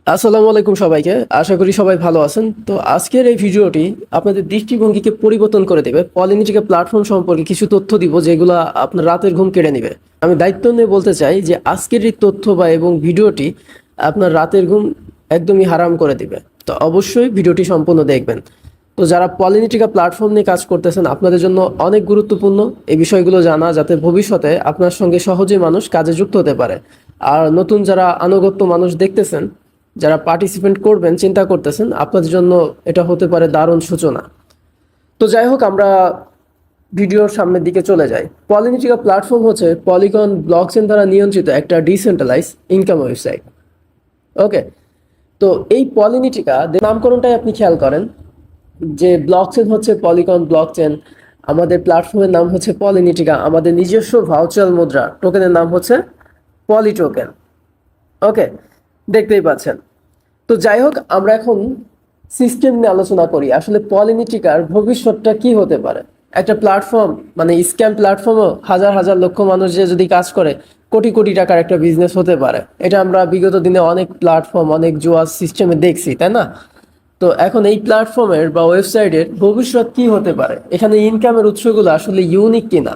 আসসালামু আলাইকুম সবাইকে। আশা করি সবাই ভালো আছেন। তো আজকের এই ভিডিওটি আপনাদের দৃষ্টিভঙ্গিকে পরিবর্তন করে দেবে। পলিনিটিকা প্ল্যাটফর্ম সম্পর্কে কিছু তথ্য দিব যেগুলো আপনার রাতের ঘুম কেড়ে নেবে। আমি দায়িত্ব নিয়ে বলতে চাই যে আজকের এই তথ্য এবং ভিডিওটি আপনার রাতের ঘুম একদমই হারাম করে দিবে। তো অবশ্যই ভিডিওটি সম্পূর্ণ দেখবেন। তো যারা পলিনিটিকা প্ল্যাটফর্ম নিয়ে কাজ করতেছেন আপনাদের জন্য অনেক গুরুত্বপূর্ণ এই বিষয়গুলো জানা, যাতে ভবিষ্যতে আপনার সঙ্গে সহজে মানুষ কাজে যুক্ত হতে পারে। আর নতুন যারা আনুগত্য মানুষ দেখতেছেন, যারা পার্টিসিপেন্ট করবেন চিন্তা করতেছেন, আপনাদের জন্য এটা হতে পারে দারুণ সূচনা। তো যাই হোক, আমরা ভিডিওর সামনের দিকে চলে যাই। পলিনিটিকা প্ল্যাটফর্ম হচ্ছে পলিগন ব্লকচেন দ্বারা নিয়ন্ত্রিত একটা ডিসেন্ট্রালাইজ ইনকাম ওয়েবসাইট। ওকে, তো এই পলিনিটিকা নামকরণটাই আপনি খেয়াল করেন যে ব্লকচেন হচ্ছে পলিগন ব্লকচেন, আমাদের প্ল্যাটফর্মের নাম হচ্ছে পলিনিটিকা, আমাদের নিজস্ব ভার্চুয়াল মুদ্রা টোকেনের নাম হচ্ছে পলি টোকেন। ওকে, দেখতেই পাচ্ছেন। তো যাই হোক, আমরা এখন সিস্টেম নিয়ে আলোচনা করি। আসলে পলিনিটিকার ভবিষ্যৎটা কি হতে পারে। একটা প্ল্যাটফর্ম, মানে স্ক্যাম প্ল্যাটফর্মও হাজার হাজার লক্ষ মানুষ যে যদি কাজ করে কোটি কোটি টাকার একটা বিজনেস হতে পারে। এটা আমরা বিগত দিনে অনেক প্ল্যাটফর্ম, অনেক জুয়া সিস্টেমে দেখছি, তাই না? তো এখন এই প্ল্যাটফর্মের বা ওয়েবসাইটের ভবিষ্যৎ কি হতে পারে, এখানে ইনকামের উৎসগুলো আসলে ইউনিক কিনা,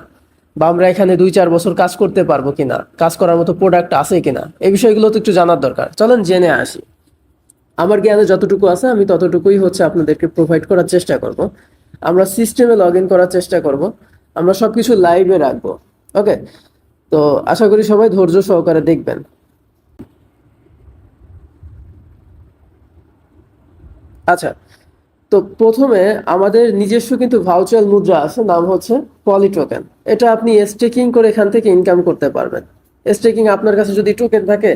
বা আমরা এখানে 2-4 বছর কাজ করতে পারবো কিনা, কাজ করার মতো প্রোডাক্ট আছে কিনা, এই বিষয়গুলো তো একটু জানার দরকার। চলেন জেনে আসি। আমার জ্ঞানে যতটুকু আছে আমি ততটুকুই আপনাদেরকে প্রোভাইড করার চেষ্টা করব। আমরা সিস্টেমে লগ ইন করার চেষ্টা করব, আমরা সবকিছু লাইভে রাখবো। ওকে, তো আশা করি সবাই ধৈর্য সহকারে দেখবেন। আচ্ছা, তো প্রথমে আমাদের নিজস্ব কিন্তু ভার্চুয়াল মুদ্রা আছে, নাম হচ্ছে পলি টোকেন। এটা আপনি স্টেকিং করে এখান থেকে ইনকাম করতে পারবেন। স্টেকিং, আপনার কাছে যদি টোকেন থাকে,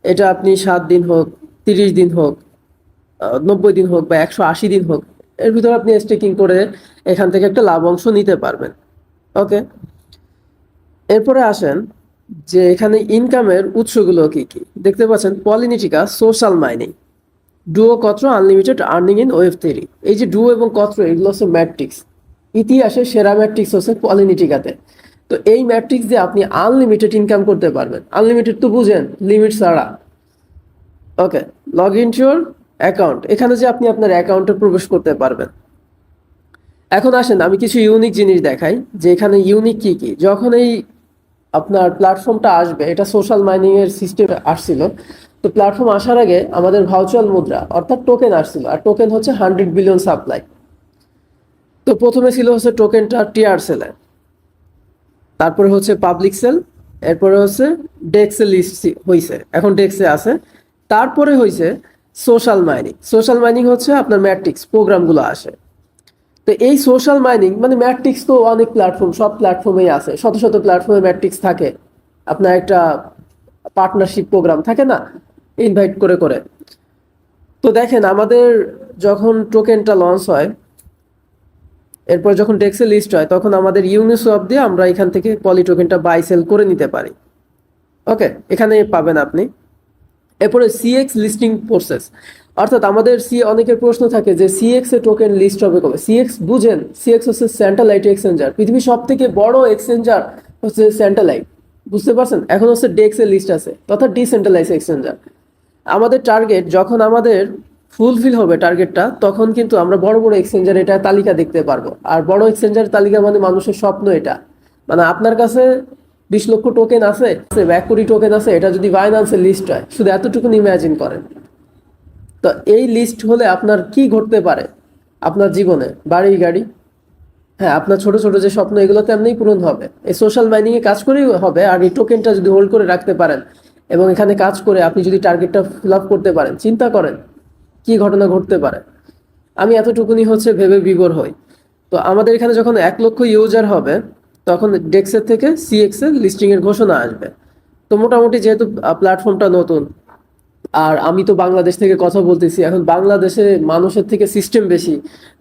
এটা আপনি 7 দিন হোক, 30 দিন হোক, 90 দিন হোক, বা 180 দিন হোক, এর ভিতরে আপনি স্টেকিং করে এখান থেকে একটা লাভ অংশ নিতে পারবেন। ওকে, এরপরে আসেন যে এখানে ইনকামের উৎসগুলো কি কি। দেখতে পাচ্ছেন পলিনিটিকা সোশ্যাল মাইনিং, ডুও কত্র unlimited earning in web three. এই যে ডুও এবং কত্র, এগুলো হচ্ছে ম্যাট্রিক্স। ইতিহাসে সেরা ম্যাট্রিক্স হচ্ছে পলিনিটিকাতে। তো এই ম্যাট্রিক্স দিয়ে আপনি আনলিমিটেড ইনকাম করতে পারবেন। আনলিমিটেড তো বুঝেন, লিমিট ছাড়া। Okay, log in to your account, এখানে যে আপনি আপনার অ্যাকাউন্টে প্রবেশ করতে পারবেন। এখন আসেন আমি কিছু ইউনিক জিনিস দেখাই যে এখানে ইউনিক কি কি। যখন এই আপনার প্ল্যাটফর্মটা আসবে, এটা সোশ্যাল মাইনিং এর সিস্টেমে আসছিল। তো প্ল্যাটফর্ম আসার আগে আমাদের ভার্চুয়াল মুদ্রা অর্থাৎ টোকেন আসছিল, আর টোকেন হচ্ছে 100 বিলিয়ন সাপ্লাই। তো প্রথমে ছিল হচ্ছে টোকেনটা টিআর সেলে, তারপরে হচ্ছে পাবলিক সেল, এরপরে হচ্ছে ডেক্সে লিস্ট হয়েছে, এখন ডেক্সে আছে। তারপরে হয়েছে সোশ্যাল মাইনিং। সোশ্যাল মাইনিং হচ্ছে আপনার ম্যাট্রিক্স প্রোগ্রামগুলো আসে। তো এই সোশ্যাল মাইনিং মানে ম্যাট্রিক্স তো অনেক প্ল্যাটফর্ম, সব প্ল্যাটফর্মেই আছে, শত শত প্ল্যাটফর্মে ম্যাট্রিক্স থাকে। আপনার একটা পার্টনারশিপ প্রোগ্রাম থাকে না, ইনভাইট করে করে। তো দেখেন, আমাদের যখন টোকেনটা লঞ্চ হয়, এরপর যখন ডেক্সে লিস্ট হয়, তখন আমাদের ইউনিসওয়াপ দিয়ে আমরা এখান থেকে পলি টোকেনটা বাই সেল করে নিতে পারি। ওকে, এখানে পাবেন আপনি। এরপরে সিএক্স লিস্টিং প্রসেস, অর্থাৎ আমাদের অনেকের প্রশ্ন থাকে যে সিএক্স এ টোকেন লিস্ট হবে কবে। সিএক্স বুঝেন, সিএক্স হচ্ছে স্যান্টালাইট এক্সচেঞ্জার, পৃথিবীর সব থেকে বড় এক্সচেঞ্জার হচ্ছে স্যান্টালাইট। বুঝতে পারছেন? এখন হচ্ছে ডেক্স এর লিস্ট আছে, অর্থাৎ ডিসেন্ট্রালাইজ এক্সচেঞ্জার। আমাদের টার্গেট যখন আমাদের ফুলফিল হবে টার্গেটটা, তখন কিন্তু আমরা বড় বড় এক্সচেঞ্জার এটা তালিকা দেখতে পারবো। আর বড় এক্সচেঞ্জার তালিকা মানে মানুষের স্বপ্ন এটা। মানে আপনার কাছে 20 লক্ষ টোকেন আছে, 1 কোটি টোকেন আছে, এটা যদি বাইন্যান্সের লিস্ট হয়, শুধু এতটুকু ইমাজিন করেন। তো এই লিস্ট হলে আপনার কি ঘটতে পারে আপনার জীবনে, বাড়ি গাড়ি, হ্যাঁ, আপনার ছোট ছোট যে স্বপ্ন, এগুলো তো এমনিই পূরণ হবে। এই সোশ্যাল মাইনিং এ কাজ করেই হবে। আর এই টোকেনটা যদি হোল্ড করে রাখতে পারেন এবং এখানে কাজ করে আপনি যদি টার্গেটটা ফিল আপ করতে পারেন, চিন্তা করেন কি ঘটনা ঘটতে পারে। আমি এতটুকুনি ভেবে বিভোর হই। তো আমাদের এখানে যখন 1 লক্ষ ইউজার হবে, তখন ডেক্সের থেকে সিএক্স এর লিস্টিং এর ঘোষণা আসবে। তো মোটামুটি যেহেতু প্ল্যাটফর্মটা নতুন, আর আমি তো বাংলাদেশ থেকে কথা বলতেছি, এখন বাংলাদেশে মানুষের থেকে সিস্টেম বেশি,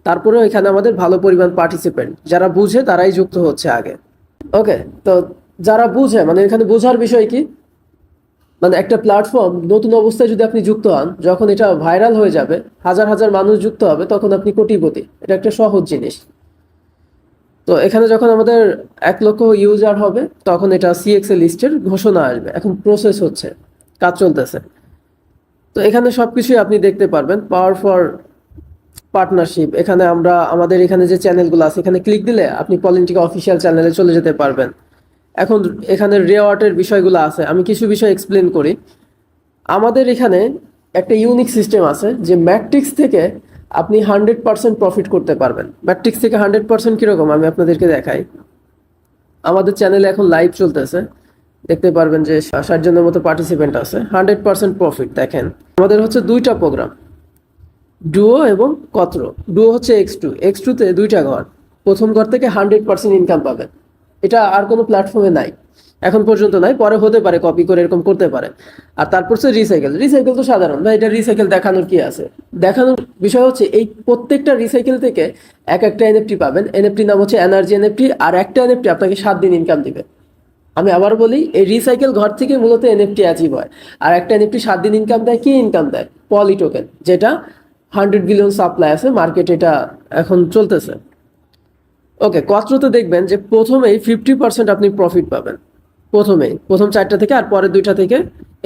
তারপরেও এখানে আমাদের ভালো পরিমাণ পার্টিসিপেন্ট, যারা বুঝে তারাই যুক্ত হচ্ছে আগে। ওকে, তো যারা বুঝে, মানে এখানে বোঝার বিষয় কি, মানে একটা প্ল্যাটফর্ম নতুন অবস্থায় যদি আপনি যুক্ত হন, যখন এটা ভাইরাল হয়ে যাবে, হাজার হাজার মানুষ যুক্ত হবে, তখন আপনি কোটিপতি। এটা একটা সহজ জিনিস। তো এখানে যখন আমাদের 1 লক্ষ ইউজার হবে, তখন এটা সিএক্স এ লিস্টের ঘোষণা আসবে। এখন প্রসেস হচ্ছে, কাজ চলতেছে। তো এখানে সবকিছুই আপনি দেখতে পারবেন। পাওয়ার ফর পার্টনারশিপ, এখানে আমরা আমাদের এখানে যে চ্যানেলগুলো আছে এখানে ক্লিক দিলে আপনি পলিটিকা অফিসিয়াল চ্যানেলে চলে যেতে পারবেন। এখন এখানে রেওয়ার্ডের বিষয়গুলো আছে, আমি কিছু বিষয় এক্সপ্লেন করি। আমাদের এখানে একটা ইউনিক সিস্টেম আছে যে ম্যাট্রিক্স থেকে আপনি 100% প্রফিট করতে পারবেন। ম্যাট্রিক্স থেকে 100% কীরকম আমি আপনাদেরকে দেখাই। আমাদের চ্যানেলে এখন লাইভ চলতেছে, দেখতে পারবেন যে 60 জনের মতো পার্টিসিপেন্ট আছে। 100% প্রফিট দেখেন। আমাদের হচ্ছে দুইটা প্রোগ্রাম, ডুও এবং কত্র। ডুও হচ্ছে X2 তে দুইটা ঘর, প্রথম ঘর থেকে 100% ইনকাম পাবেন। এটা আর কোনো প্ল্যাটফর্মে নাই, এখন পর্যন্ত নাই, পরে হতে পারে কপি করে এরকম করতে পারে। আর তারপর হচ্ছে রিসাইকেল। রিসাইকেল তো সাধারণ ভাই, এটা রিসাইকেল দেখানোর কি আছে। দেখানোর বিষয় হচ্ছে এই প্রত্যেকটা রিসাইকেল থেকে একটা এনএফটি পাবেন। এনএফটি নাম হচ্ছে এনার্জি এনএফটি, আর একটা এনএফটি আপনাকে 7 দিন ইনকাম দিবে। আমি আবার বলি, এই রিসাইকেল ঘর থেকে মূলত এনএফটি অ্যাচিভ হয়। আর একটা এনএফটি 7 দিন ইনকাম দেয়। কি ইনকাম দেয়? পলি টোকেন, যেটা 100 বিলিয়ন সাপ্লাই আছে মার্কেটে, এটা এখন চলতেছে। ওকে, কত্রতে দেখবেন যে প্রথমেই 50% আপনি প্রফিট পাবেন। প্রথম 4টা থেকে, আর পরের 2টা থেকে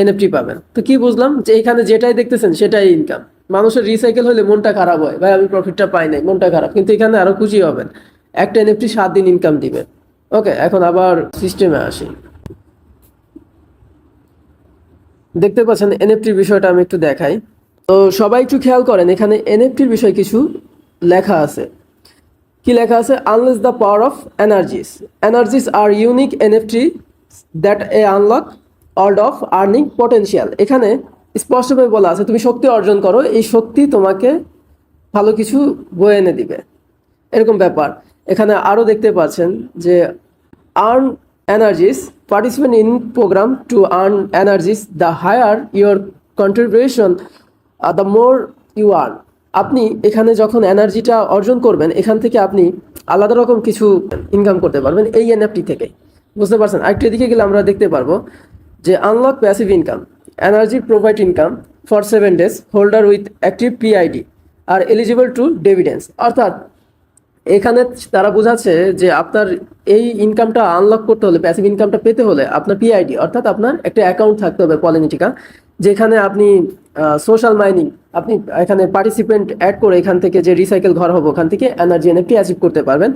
এনএফটি পাবেন। তো কি বুঝলাম যে এখানে যেটাই দেখতেছেন সেটাই ইনকাম। মানুষের রিসাইকেল হলে মনটা খারাপ হয়, ভাই আমি প্রফিটটা পাই নাই, মনটা খারাপ। কিন্তু এখানে আরো খুশি হবেন, একটা এনএফটি 7 দিন ইনকাম দিবে। ওকে, এখন আবার সিস্টেমে আসি। দেখতে পাচ্ছেন এনএফটির বিষয়টা আমি একটু দেখাই। তো সবাই একটু খেয়াল করেন, এখানে এনএফটির বিষয় কিছু লেখা আছে। কি লেখা আছে? Unless the power of energies are unique NFT that a unlock world of earning potential. এখানে স্পষ্টভাবে বলা আছে তুমি শক্তি অর্জন করো, এই শক্তি তোমাকে ভালো কিছু বয়ে এনে দিবে, এরকম ব্যাপার। এখানে আরও দেখতে পাচ্ছেন যে earn energies, participant in program to earn energies, the higher your contribution the more you earn. আপনি এখানে যখন এনার্জিটা অর্জন করবেন, এখান থেকে আপনি আলাদা রকম কিছু ইনকাম করতে পারবেন এই এনএফটি থেকে। বুঝতে পারছেন? আরেকটু এদিকে গেলে আমরা দেখতে পারবো যে unlock passive income, energy provide income for 7 days, holder with active PID are eligible to dividends. অর্থাৎ এখানে তারা বোঝাচ্ছে যে আপনার এই ইনকামটা আনলক করতে হলে, প্যাসিভ ইনকামটা পেতে হলে আপনার পিআইডি অর্থাৎ আপনার একটা অ্যাকাউন্ট থাকতে হবে পলিটিকা, যেখানে আপনি সোশ্যাল মাইনিং, আপনি এখানে পার্টিসিপেন্ট অ্যাড করে এখান থেকে যে রিসাইকেল ঘর হবে ওখান থেকে এনার্জি এনএফটি অ্যাচিভ করতে পারবেন।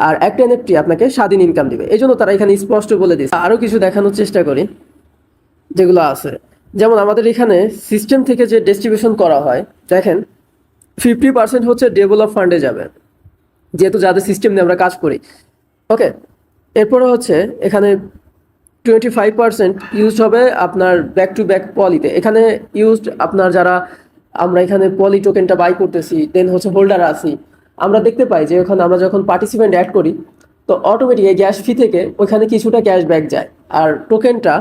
আর একটা এনএফটি আপনাকে স্বাধীন ইনকাম দিবে। এই জন্য তারা এখানে স্পষ্ট বলে দিচ্ছে। আরও কিছু দেখানোর চেষ্টা করি যেগুলো আছে। যেমন আমাদের এখানে সিস্টেম থেকে যে ডিস্ট্রিবিউশন করা হয়, দেখেন 50% হচ্ছে ডেভেলপ ফান্ডে যাবে, যেহেতু যাদের সিস্টেম নিয়ে আমরা কাজ করি। ওকে, এরপরে হচ্ছে এখানে 25% ইউজ হবে আপনার ব্যাক টু ব্যাক পলিতে। এখানে ইউজড আপনার যারা আমরা এখানে পলি টোকেনটা বাই করতেছি, দেন হচ্ছে হোল্ডার আছি, আমরা দেখতে পাই যে ওখানে আমরা যখন পার্টিসিপেন্ট অ্যাড করি তো অটোমেটিক এই গ্যাস ফি থেকে ওইখানে কিছুটা ক্যাশব্যাক যায়, আর টোকেনটা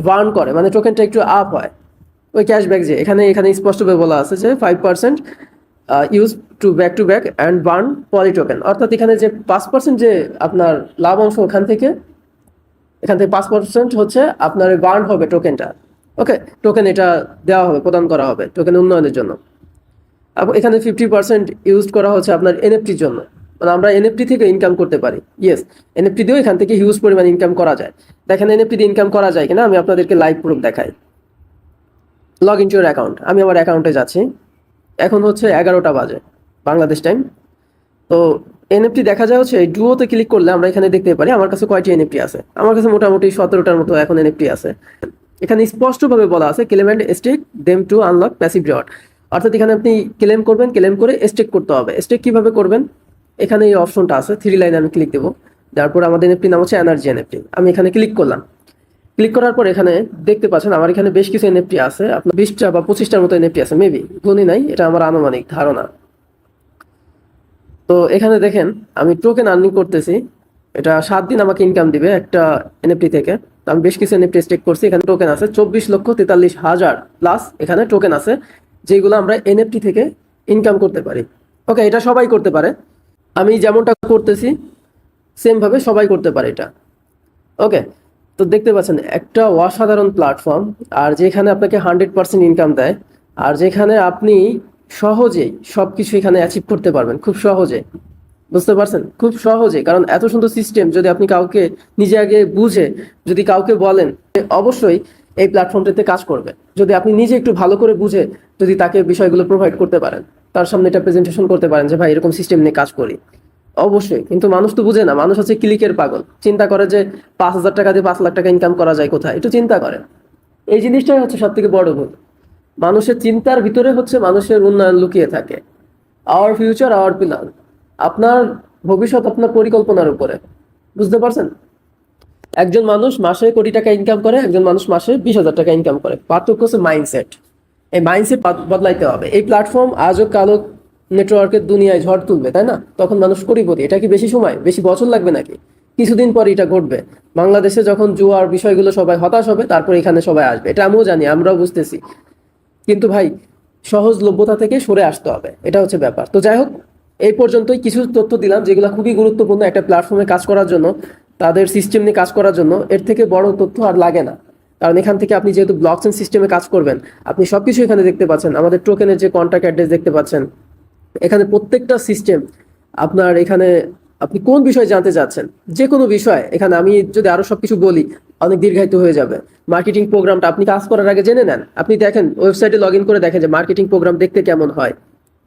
বার্ন করে, মানে টোকেনটা একটু আপ হয় ওই ক্যাশব্যাক। যে এখানে স্পষ্টভাবে বলা আছে যে 5% use to back and burn poly token. অর্থাৎ এখানে যে 5% যে আপনার লাভ অংশ, এখান থেকে 5% হচ্ছে আপনার বার্ন হবে টোকেনটা। ওকে, টোকেন এটা দেওয়া হবে, প্রদান করা হবে টোকেন উন্নয়নের জন্য। এখানে 50% ইউজ করা হচ্ছে আপনার এনএফটির জন্য, মানে আমরা এনএফটি থেকে ইনকাম করতে পারি। ইয়েস, এনএফটি দিয়েও এখান থেকে হিউজ পরিমাণ ইনকাম করা যায়। দেখেন এনএফটি দিয়ে ইনকাম করা যায় কিনা আমি আপনাদেরকে লাইভ প্রুফ দেখাই। Log in to your account, আমি আমার অ্যাকাউন্টে যাচ্ছি। এখন হচ্ছে 11টা বাজে বাংলাদেশ টাইম। তো এনএফটি দেখা যায় হচ্ছে এই ডুওতে ক্লিক করলে আমরা এখানে দেখতে পারি আমার কাছে কয়টি এনএফটি আছে। আমার কাছে মোটামুটি 17টার মতো এখন এনএফটি আছে। এখানে স্পষ্টভাবে বলা আছে claim and stake them to unlock passive reward. অর্থাৎ এখানে আপনি ক্লেম করবেন, ক্লেম করে স্টেক করতে হবে। স্টেক কিভাবে করবেন? এখানে এই অপশনটা আছে, 3 লাইনে আমি ক্লিক দেবো। তারপর আমাদের এনএফটি নাম হচ্ছে এনার্জি এনএফটি। আমি এখানে ক্লিক করলাম। ক্লিক করার পর এখানে দেখতে পাচ্ছেন আমার এখানে বেশ কিছু এনএফটি আছে, আপনার 20টা বা 25টার মতো এনএফটি আছে, মেবি গুণই নাই, এটা আমার আনুমানিক ধারণা। তো এখানে দেখেন আমি টোকেন আর্নিং করতেছি, এটা 7 দিন আমাকে ইনকাম দিবে একটা এনএফটি থেকে। আমি বেশ কিছু এনএফটি স্টেক করছি, এখানে টোকেন আছে 24,43,000 প্লাস এখানে টোকেন আছে, যেগুলো আমরা এনএফটি থেকে ইনকাম করতে পারি। ওকে, এটা সবাই করতে পারে, আমি যেমনটা করতেছি সেমভাবে সবাই করতে পারে এটা। ওকে, তো দেখতে পাচ্ছেন একটা অসাধারণ প্ল্যাটফর্ম, আর যেখানে আপনাকে 100% ইনকাম দেয়, আর যেখানে আপনি সহজেই সব কিছু এখানে অ্যাচিভ করতে পারবেন খুব সহজে। বুঝতে পারছেন? খুব সহজে, কারণ এত সুন্দর সিস্টেম যদি আপনি নিজে আগে বুঝে যদি কাউকে বলেন, অবশ্যই এই প্ল্যাটফর্মটাতে কাজ করবে। যদি আপনি নিজে একটু ভালো করে বুঝে যদি তাকে বিষয়গুলো প্রোভাইড করতে পারেন, তার সামনে এটা প্রেজেন্টেশন করতে পারেন যে ভাই এরকম সিস্টেম নিয়ে কাজ করি, অবশ্যই। কিন্তু মানুষ তো বুঝে না, মানুষ হচ্ছে ক্লিকের পাগল, চিন্তা করে যে 5,000 টাকা দিয়ে 5 লাখ টাকা ইনকাম করা যায় কোথায়, একটু চিন্তা করে। এই জিনিসটাই হচ্ছে সব থেকে বড় ভুল। মানুষের চিন্তার ভিতরে হচ্ছে মানুষের উন্নয়ন লুকিয়ে থাকে। আওয়ার ফিউচার আওয়ার প্ল্যান, আপনার ভবিষ্যৎ আপনার পরিকল্পনার উপরে, বুঝতে পারছেন? একজন মানুষ মাসে কোটি টাকা ইনকাম করে, একজন মানুষ মাসে 20,000 টাকা ইনকাম করে। পার্থক্য হচ্ছে মাইন্ডসেট। এই মাইন্ডসেট বদলাইতে হবে। এই প্ল্যাটফর্ম আজও কালো নেটওয়ার্কের দুনিয়ায় ঝড় তুলবে, তাই না? তখন মানুষ কোটিপতি। এটা কি বেশি সময়, বেশি বছর লাগবে নাকি? কিছুদিন পরে এটা ঘটবে। বাংলাদেশে যখন জুয়ার বিষয়গুলো সবাই হতাশ হবে, তারপর এখানে সবাই আসবে, এটা আমিও জানি, আমরাও বুঝতেছি। কিন্তু ভাই, সহজলভ্যতা থেকে সরে আসতে হবে, এটা হচ্ছে ব্যাপার। তো যাই হোক, এই পর্যন্তই কিছু তথ্য দিলাম যেগুলো খুবই গুরুত্বপূর্ণ একটা প্ল্যাটফর্মে কাজ করার জন্য, তাদের সিস্টেম নিয়ে কাজ করার জন্য। এর থেকে বড় তথ্য আর লাগে না। কারণ এখান থেকে আপনি যেহেতু ব্লকচেন সিস্টেমে কাজ করবেন, আপনি সবকিছু এখানে দেখতে পাচ্ছেন। আমাদের টোকেনের যে কন্ট্যাক্ট অ্যাড্রেস দেখতে পাচ্ছেন, এখানে প্রত্যেকটা সিস্টেম আপনার, এখানে আপনি কোন বিষয় জানতে চাচ্ছেন, যে কোনো বিষয় এখানে, আমি যদি আরো সবকিছু বলি অনেক দীর্ঘায়িত হয়ে যাবে। মার্কেটিং প্রোগ্রামটা আপনি কাজ করার আগে জেনে নেন, আপনি দেখেন ওয়েবসাইটে লগ ইন করে দেখেন যে মার্কেটিং প্রোগ্রাম দেখতে কেমন হয়,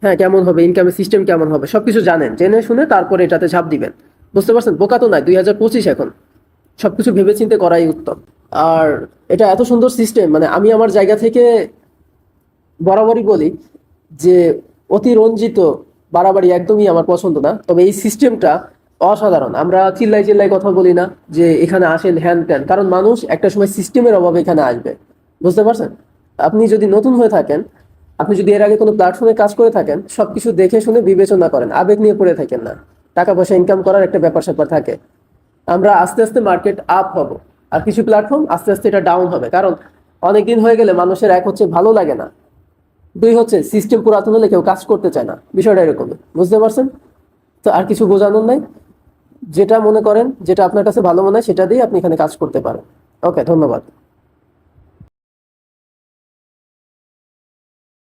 হ্যাঁ কেমন হবে, ইনকামের সিস্টেম কেমন হবে, সবকিছু জানেন, জেনে শুনে তারপরে এটাতে ঝাঁপ দিবেন। বুঝতে পারছেন? বোকা তো নয়, 2025 এখন, সবকিছু ভেবেচিন্তে করাই উত্তম। আর এটা এত সুন্দর সিস্টেম, মানে আমি আমার জায়গা থেকে বরাবরই বলি যে অতিরঞ্জিত বাড়াবাড়ি একদমই আমার পছন্দ না। তবে এই সিস্টেমটা অসাধারণ। আমরা চিল্লাই চিল্লাই কথা বলি না যে এখানে আসেন হ্যান ত্যান, কারণ মানুষ একটা সময় সিস্টেমের অভাবে এখানে আসবে। বুঝতে পারছেন? আপনি যদি নতুন হয়ে থাকেন, আপনি যদি এর আগে কোনো প্ল্যাটফর্মে কাজ করে থাকেন, সবকিছু দেখে শুনে বিবেচনা করেন, আবেগ নিয়ে পড়ে থাকেন না। টাকা পয়সা ইনকাম করার একটা ব্যাপার স্যাপার থাকে। আমরা আস্তে আস্তে মার্কেট আপ হব, আর কিছু প্ল্যাটফর্ম আস্তে আস্তে এটা ডাউন হবে। কারণ অনেকদিন হয়ে গেলে মানুষের এক হচ্ছে ভালো লাগে না, দুই হচ্ছে সিস্টেম পুরাতন হলে কেউ কাজ করতে চায় না। বিষয়টা এরকমই, বুঝতে পারছেন? তো আর কিছু বোঝানোর নাই। যেটা মনে করেন, যেটা আপনার কাছে ভালো মনে হয় সেটা দিয়ে আপনি এখানে কাজ করতে পারেন। ওকে, ধন্যবাদ।